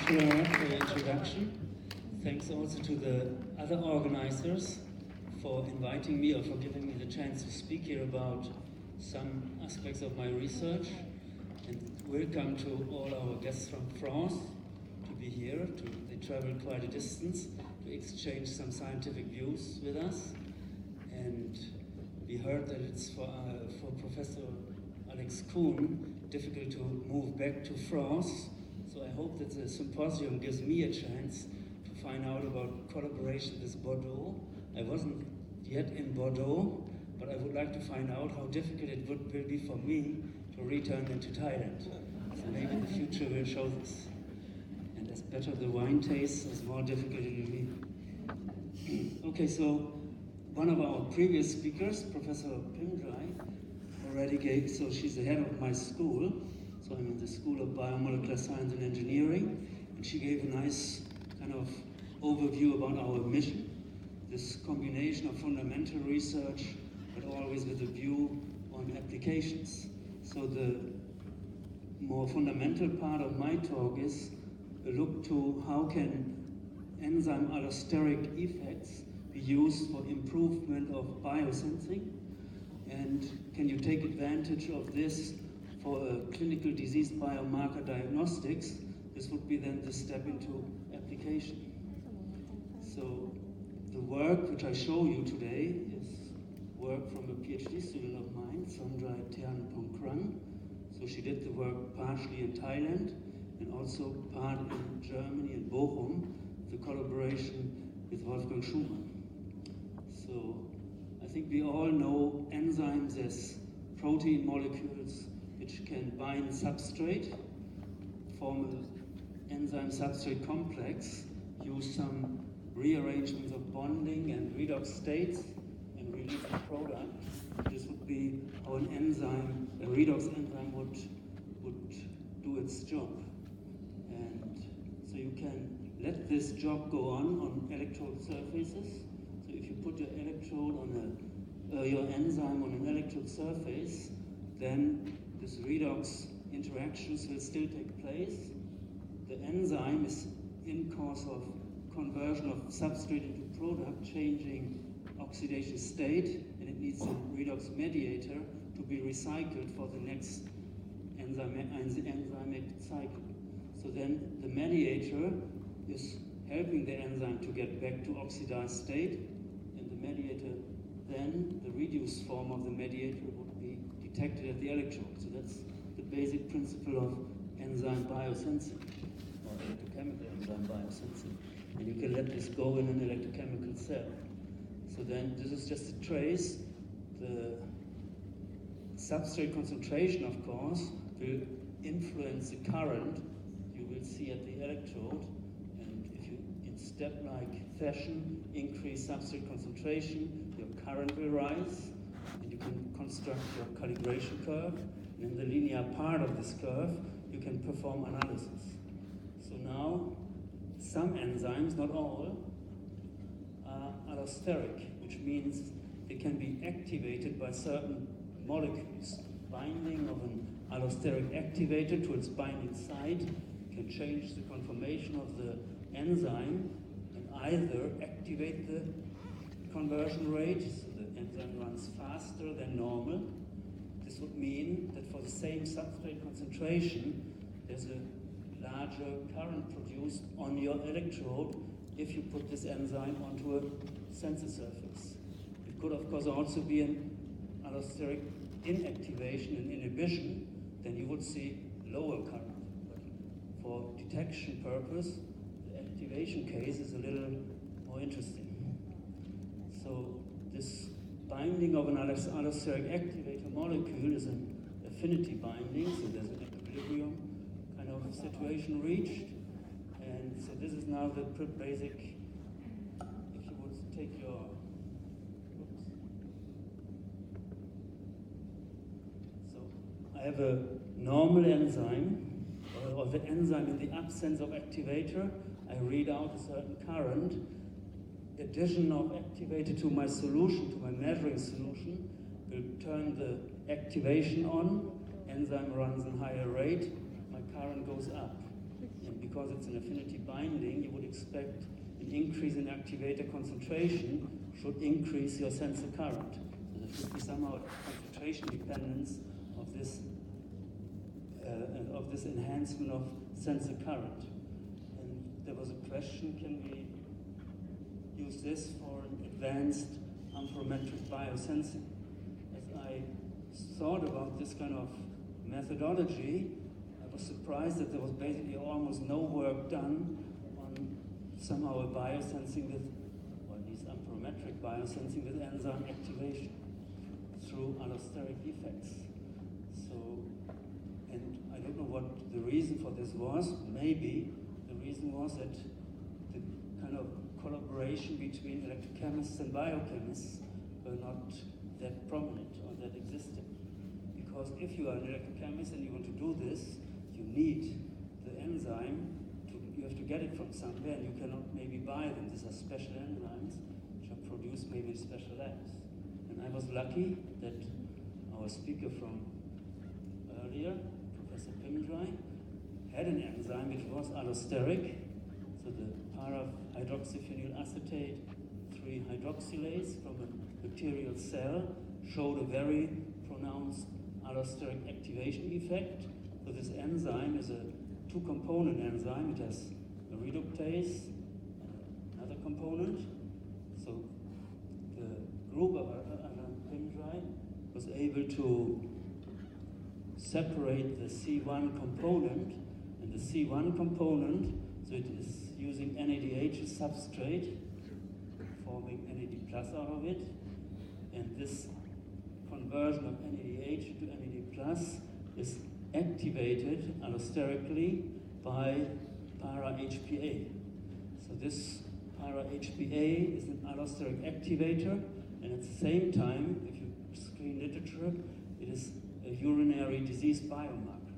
Thank you very much for the introduction. Thanks also to the other organizers for inviting me or for giving me the chance to speak here about some aspects of my research. And welcome to all our guests from France to be here. They traveled quite a distance to exchange some scientific views with us. And we heard that it's for Professor Alex Kuhn difficult to move back to France. So I hope that the symposium gives me a chance to find out about collaboration with Bordeaux. I wasn't yet in Bordeaux, but I would like to find out how difficult it will be for me to return into Thailand. So maybe the future will show this. And as better the wine tastes, as more difficult it will be. Okay, so one of our previous speakers, Professor Pimjai, already gave, so she's the head of my school. So I'm in the School of Biomolecular Science and Engineering, and she gave a nice kind of overview about our mission. This combination of fundamental research, but always with a view on applications. So the more fundamental part of my talk is a look to how can enzyme allosteric effects be used for improvement of biosensing, and can you take advantage of this for clinical disease biomarker diagnostics. This would be then the step into application. So the work which I show you today is work from a PhD student of mine, Sonjai Theanpongkrang. So she did the work partially in Thailand and also part in Germany, in Bochum, the collaboration with Wolfgang Schumann. So I think we all know enzymes as protein molecules which can bind substrate, form an enzyme substrate complex, use some rearrangements of bonding and redox states, and release a product. This would be how an enzyme, a redox enzyme would do its job. And so you can let this job go on electrode surfaces. So if you put your electrode on your enzyme on an electrode surface, then this redox interactions will still take place. The enzyme is in course of conversion of substrate into product, changing oxidation state, and it needs a redox mediator to be recycled for the next enzymic cycle. So then the mediator is helping the enzyme to get back to oxidized state, and the mediator, then the reduced form of the mediator would be detected at the electrode. So that's the basic principle of enzyme biosensing, or electrochemical enzyme biosensing. And you can let this go in an electrochemical cell. So then this is just a trace. The substrate concentration, of course, will influence the current you will see at the electrode. And if you, in step-like fashion, increase substrate concentration, your current will rise, and you can construct your calibration curve. And in the linear part of this curve, you can perform analysis. So now, some enzymes, not all, are allosteric, which means they can be activated by certain molecules. Binding of an allosteric activator to its binding site can change the conformation of the enzyme and either activate the conversion rate, so the enzyme runs faster than normal. This would mean that for the same substrate concentration, there's a larger current produced on your electrode if you put this enzyme onto a sensor surface. It could, of course, also be an allosteric inactivation and inhibition, then you would see lower current. But for detection purpose, the activation case is a little more interesting. So this binding of an allosteric activator molecule is an affinity binding, so there's an equilibrium kind of situation reached. And so this is now the basic, if you would take your, so I have a normal enzyme, or the enzyme in the absence of activator. I read out a certain current. Addition of activator to my solution, to my measuring solution, will turn the activation on. Enzyme runs in higher rate, my current goes up. And because it's an affinity binding, you would expect an increase in activator concentration should increase your sensor current. So there should be somehow a concentration dependence of this enhancement of sensor current. And there was a question, can we use this for advanced amperometric biosensing? As I thought about this kind of methodology, I was surprised that there was basically almost no work done on somehow a biosensing with, or at least amperometric biosensing with enzyme activation through allosteric effects. So, and I don't know what the reason for this was. Maybe the reason was that the kind of collaboration between electrochemists and biochemists were not that prominent or that existed. Because if you are an electrochemist and you want to do this, you need the enzyme, you have to get it from somewhere, and you cannot maybe buy them. These are special enzymes which are produced maybe in special labs. And I was lucky that our speaker from earlier, Professor Pimdry, had an enzyme which was allosteric, so the para-hydroxyphenyl acetate 3-hydroxylase from a bacterial cell showed a very pronounced allosteric activation effect. So this enzyme is a two-component enzyme. It has a reductase and another component. So the group of Alan Pimdry was able to separate the C1 component, and the C1 component, so it is using NADH as substrate, forming NAD plus out of it, and this conversion of NADH to NAD plus is activated allosterically by para-HPA. So this para-HPA is an allosteric activator, and at the same time, if you screen literature, it is a urinary disease biomarker.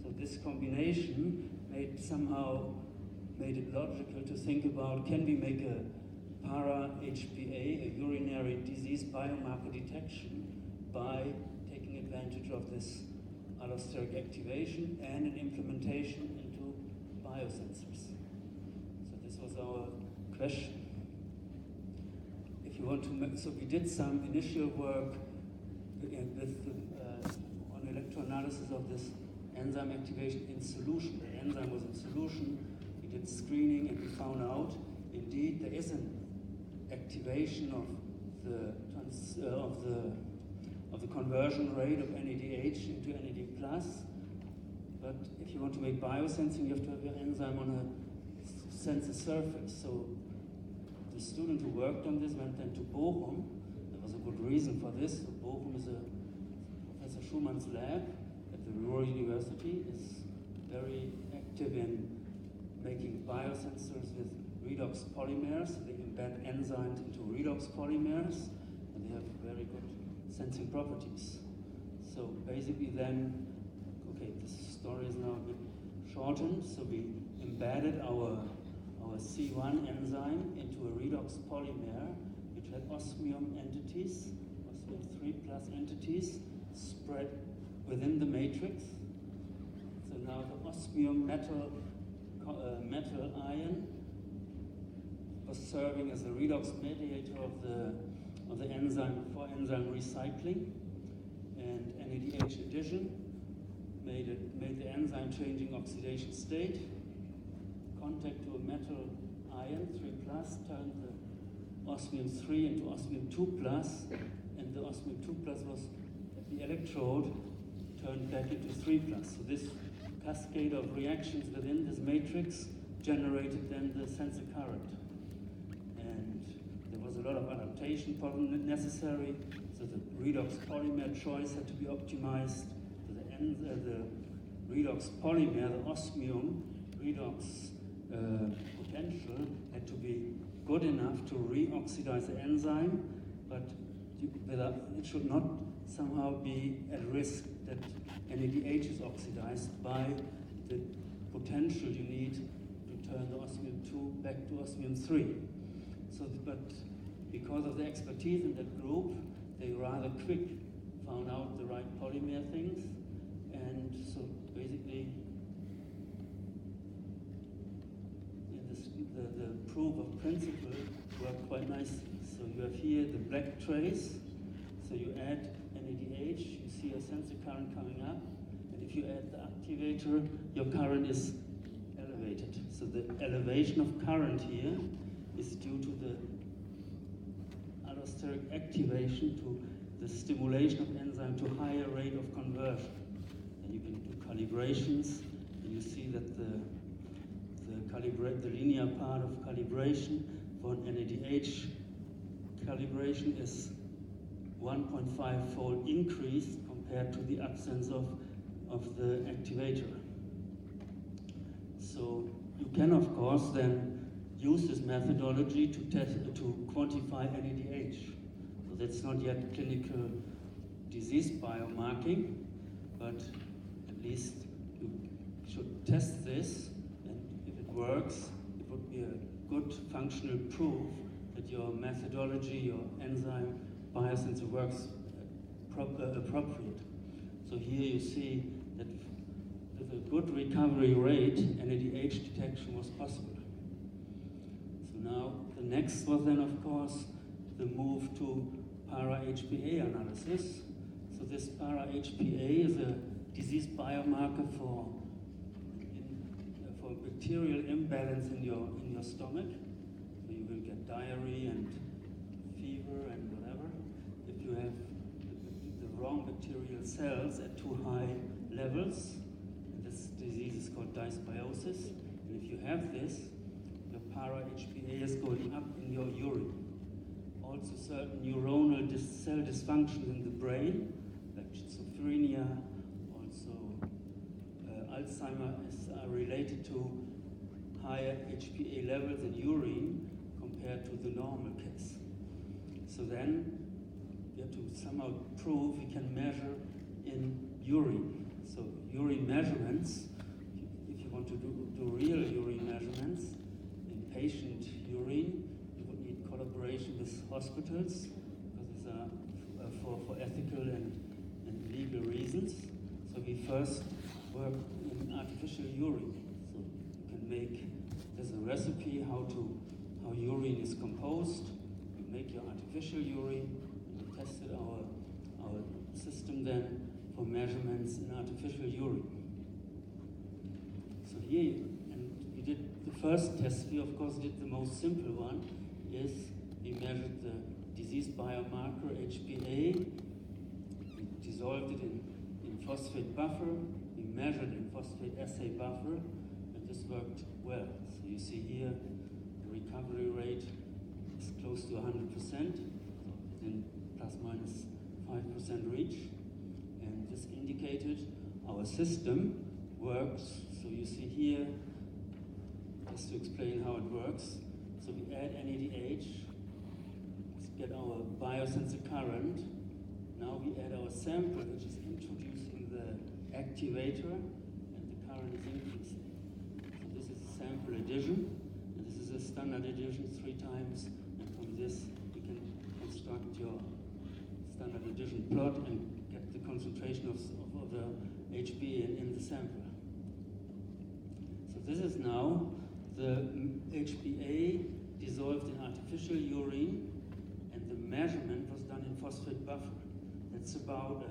So this combination made it logical to think about, can we make a para-HPA, a urinary disease biomarker detection, by taking advantage of this allosteric activation and an implementation into biosensors. So this was our question. If you want to, so we did some initial work on electroanalysis of this enzyme activation in solution. The enzyme was in solution. We did screening and we found out, indeed, there is an activation of the conversion rate of NADH into NAD plus. But if you want to make biosensing, you have to have your enzyme on a sensor surface. So the student who worked on this went then to Bochum. There was a good reason for this. So Bochum is Professor Schumann's lab at the Ruhr University, is very active in making biosensors with redox polymers. They embed enzymes into redox polymers, and they have very good sensing properties. So basically then, okay, this story is now a bit shortened, so we embedded our C1 enzyme into a redox polymer which had osmium entities, osmium 3 plus entities spread within the matrix. So now the osmium metal ion was serving as a redox mediator of the enzyme for enzyme recycling, and NADH addition made the enzyme changing oxidation state. Contact to a metal ion 3 plus turned the osmium 3 into osmium 2 plus, and the osmium 2 plus was at the electrode turned back into 3 plus. So this cascade of reactions within this matrix generated then the sensor current. And there was a lot of adaptation necessary, so the redox polymer choice had to be optimized. So the redox polymer, the osmium redox potential had to be good enough to reoxidize the enzyme, but it should not somehow be at risk that NADH is oxidized by the potential you need to turn the osmium 2 back to osmium 3. So, but because of the expertise in that group, they rather quick found out the right polymer things, and so basically the proof of principle work quite nicely. So you have here the black trace. So you add NADH, you see a sensor current coming up, and if you add the activator, your current is elevated. So the elevation of current here is due to the allosteric activation, to the stimulation of enzyme to higher rate of conversion. And you can do calibrations, and you see that the linear part of calibration for an NADH calibration is 1.5-fold increase compared to the absence of the activator. So you can, of course, then use this methodology to quantify NADH. So that's not yet clinical disease biomarking, but at least you should test this, and if it works, it would be a good functional proof that your methodology, your enzyme biosensor works appropriate. So here you see that with a good recovery rate, NADH detection was possible. So now the next was then, of course, the move to para-HPA analysis. So this para-HPA is a disease biomarker for bacterial imbalance in your stomach. So you will get diarrhea and fever and whatever if you have the wrong bacterial cells at too high levels. This disease is called dysbiosis. And if you have this, your para-HPA is going up in your urine. Also certain neuronal cell dysfunctions in the brain, like schizophrenia, also Alzheimer's, are related to higher HPA levels in urine compared to the normal case. So then we have to somehow prove we can measure in urine. So urine measurements, if you want to do real urine measurements in patient urine, you would need collaboration with hospitals, because these are for ethical and legal reasons. So we first work in artificial urine. So you can make, there's a recipe how urine is composed. You make your artificial urine, and we tested our system then for measurements in artificial urine. So here, and we did the first test, we of course did the most simple one, is we measured the disease biomarker HPA, we dissolved it in phosphate buffer, we measured in phosphate assay buffer, and this worked well. So you see here, the recovery rate is close to 100%, so within plus minus 5% reach. And this indicated our system works. So you see here, just to explain how it works. So we add NADH, get our biosensor current. Now we add our sample, which is introducing the activator, and the current is increasing. So this is a sample addition, and this is a standard addition 3 times, and from this you can construct your standard addition plot and get the concentration of the HPA in the sample. So this is now the HPA dissolved in artificial urine, and the measurement was done in phosphate buffer. That's about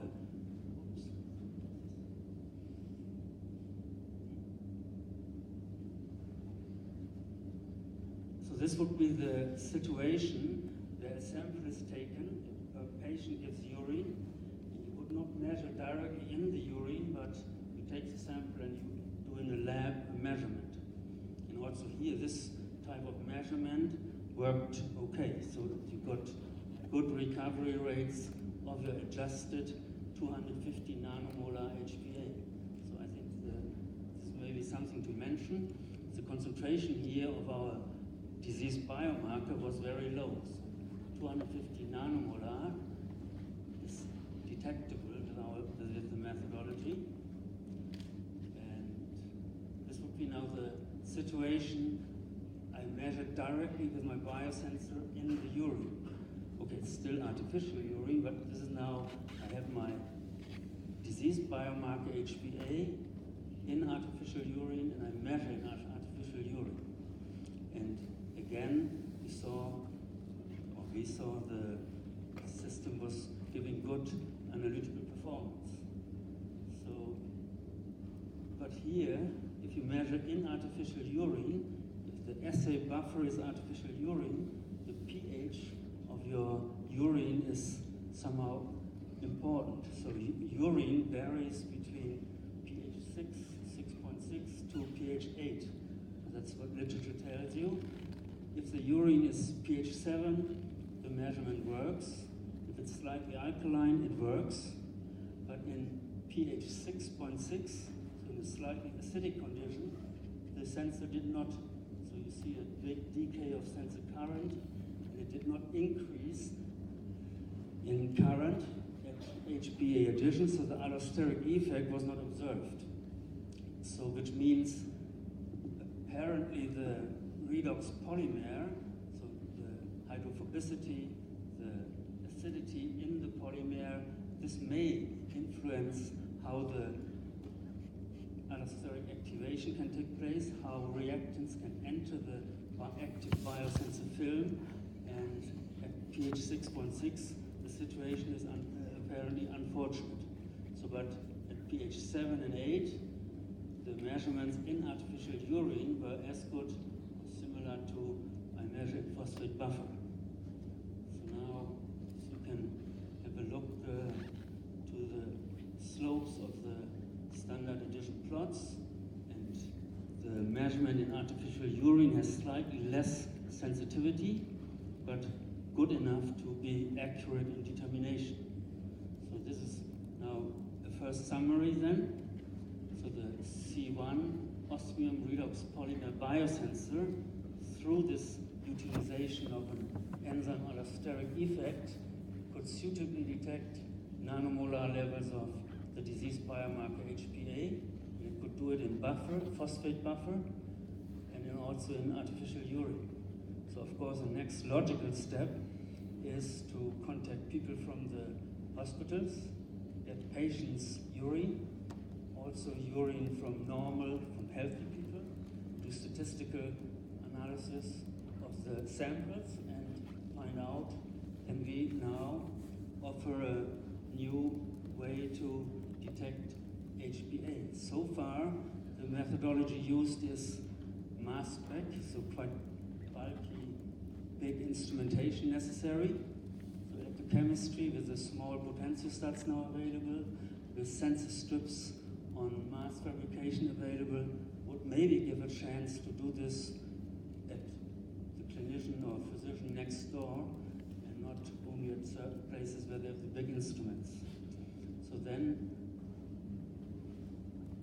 so this would be the situation where a sample is taken, a patient gives urine, and you would not measure directly in the urine, but you take the sample and you do in a lab a measurement. And also here, this type of measurement worked okay. So you got good recovery rates of your adjusted 250 nanomolar HPA. So I think this may be something to mention. The concentration here of our disease biomarker was very low. So 250 nanomolar is detectable with the methodology. And this would be now the situation I measured directly with my biosensor in the urine. Okay, it's still artificial urine, but this is now, I have my disease biomarker HPA in artificial urine, and I measure in artificial urine. And again, we saw the system was giving good analytical performance. So, but here, if you measure in artificial urine, if the assay buffer is artificial urine, the pH of your urine is somehow important. So urine varies between pH 6.6 to pH 8. That's what literature tells you. If the urine is pH 7, the measurement works. If it's slightly alkaline, it works. But in pH 6.6, so in a slightly acidic condition, the sensor did not, so you see a big decay of sensor current, and it did not increase in current at HbA addition, so the allosteric effect was not observed. So which means apparently the redox polymer, so the hydrophobicity, the acidity in the polymer, this may influence how the allosteric activation can take place, how reactants can enter the active biosensor film, and at pH 6.6, the situation is apparently unfortunate. So, but at pH 7 and 8, the measurements in artificial urine were as good or similar to I measured phosphate buffer. So now you can have a look to the slopes of the standard addition plots, and the measurement in artificial urine has slightly less sensitivity, but good enough to be accurate in determination. So this is now a first summary then. So the C1 osmium redox polymer biosensor, through this utilization of an enzyme allosteric effect, could suitably detect nanomolar levels of the disease biomarker HbA, and it could do it in buffer, phosphate buffer, and then also in artificial urine. So of course the next logical step is to contact people from the hospitals, get patients' urine, also urine from normal, from healthy people, do statistical analysis of the samples and find out, can we now offer a new way to detect HbA. So far, the methodology used is mass spec, so quite bulky, big instrumentation necessary. So electrochemistry with the small potentiostats now available, with sensor strips on mass fabrication available, would maybe give a chance to do this at the clinician or physician next door, and not only at certain places where they have the big instruments. So then,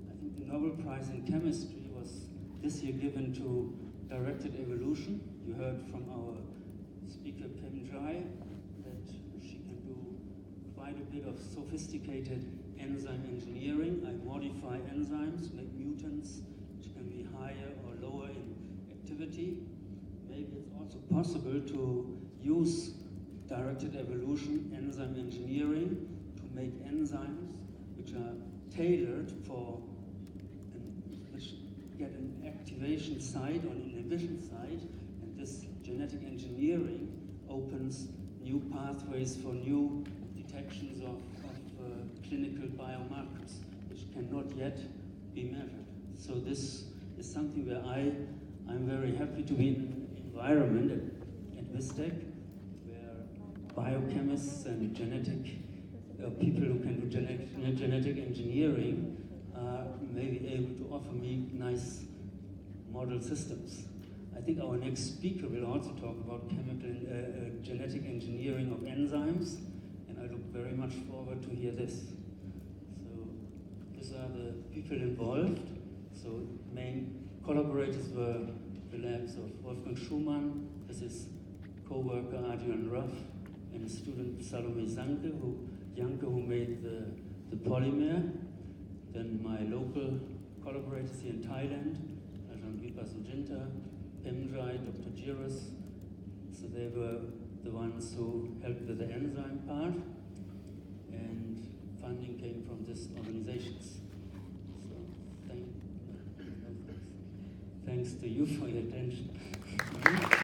I think the Nobel Prize in Chemistry was this year given to directed evolution. You heard from our speaker Pim Jai that she can do quite a bit of sophisticated enzyme engineering. I modify enzymes, make mutants which can be higher or lower in activity. Maybe it's also possible to use directed evolution, enzyme engineering, to make enzymes which are tailored for, which get an activation site or an inhibition site, and this genetic engineering opens new pathways for new detections of clinical biomarkers, which cannot yet be measured. So this is something where I'm very happy to be in an environment at Vistec, where biochemists and genetic people who can do genetic engineering may be able to offer me nice model systems. I think our next speaker will also talk about genetic engineering of enzymes, and I look very much forward to hear this. So these are the people involved. So main collaborators were the labs of Wolfgang Schumann, this is co-worker Adrian Ruff, and a student Salome Zanke, who made the polymer. Then my local collaborators here in Thailand, Ajahn Sujinta, Pim Jai, Dr. Jiras. So they were the ones who helped with the enzyme part, and funding came from these organizations. So thanks to you for your attention.